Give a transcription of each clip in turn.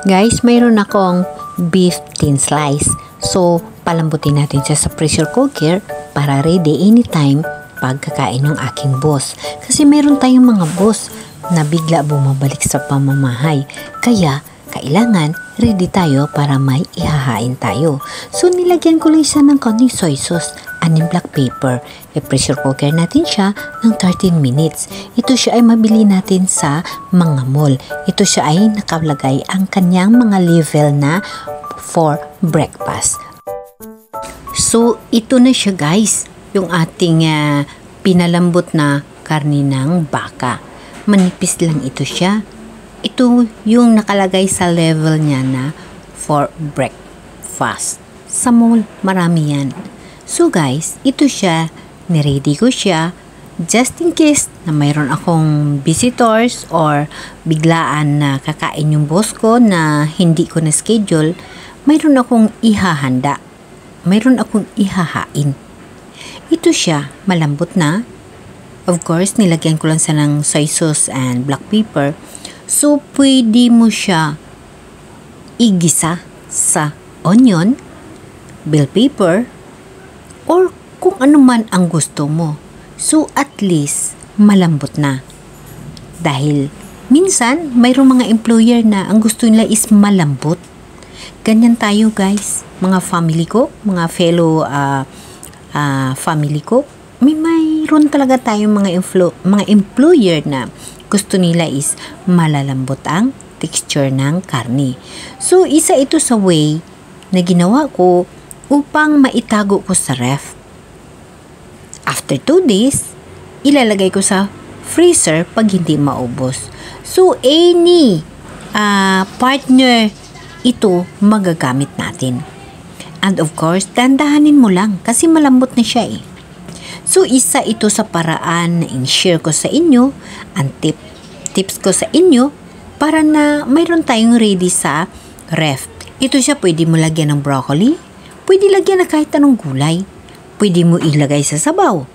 Guys, mayroon akong beef thin slice. So, palambutin natin siya sa pressure cooker para ready anytime pagkakain ng aking boss. Kasi mayroon tayong mga boss na bigla bumabalik sa pamamahay. Kaya, kailangan ready tayo para may ihahain tayo. So, nilagyan ko lang siya ng konting soy sauce and black pepper. I-pressure cooker natin siya ng 13 minutes. Ito siya ay mabili natin sa mga mall. Ito siya ay nakalagay ang kanyang mga level na for breakfast. So, ito na siya guys. Yung ating pinalambot na karne ng baka. Manipis lang ito siya. Ito yung nakalagay sa level niya na for breakfast. Sa mall, marami yan. So guys, ito siya, niready ko siya just in case na mayroon akong visitors or biglaan na kakain yung boss ko na hindi ko na schedule, mayroon akong ihahanda. Mayroon akong ihahain. Ito siya, malambot na. Of course, nilagyan ko lang sa ng soy sauce and black pepper. So, pwede mo siya igisa sa onion, bell pepper, or kung ano man ang gusto mo. So, at least, malambot na. Dahil, minsan, mayroong mga employer na ang gusto nila is malambot. Ganyan tayo guys, mga family ko, mga fellow family ko. Mayroon talaga tayong mga employer na gusto nila is malalambot ang texture ng karne. So, isa ito sa way na ginawa ko upang maitago ko sa ref. After 2 days, ilalagay ko sa freezer pag hindi maubos. So, any partner ito magagamit natin. And of course, dandahanin mo lang kasi malambot na siya eh. So, isa ito sa paraan na in-share ko sa inyo, ang tips ko sa inyo para na mayroon tayong ready sa ref. Ito siya, pwede mo lagyan ng broccoli, pwede lagyan na kahit anong gulay, pwede mo ilagay sa sabaw,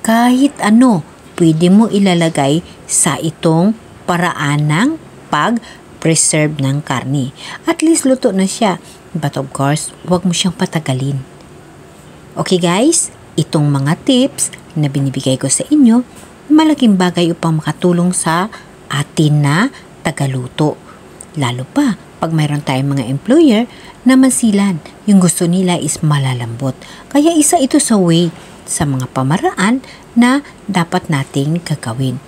kahit ano, pwede mo ilalagay sa itong paraan ng pag-preserve ng karne. At least luto na siya. But of course, huwag mo siyang patagalin. Okay guys? Itong mga tips na binibigay ko sa inyo, malaking bagay upang makatulong sa atin na tagaluto. Lalo pa, pag mayroon tayong mga employer na masilan, yung gusto nila is malalambot. Kaya isa ito sa way, sa mga pamaraan na dapat nating gagawin.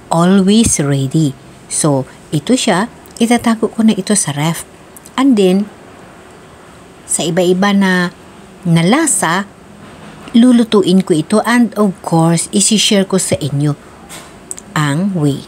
Always ready. So, ito siya, itatago ko na ito sa ref. And then, sa iba-iba na lasa, lulutuin ko ito and of course, isi-share ko sa inyo ang way.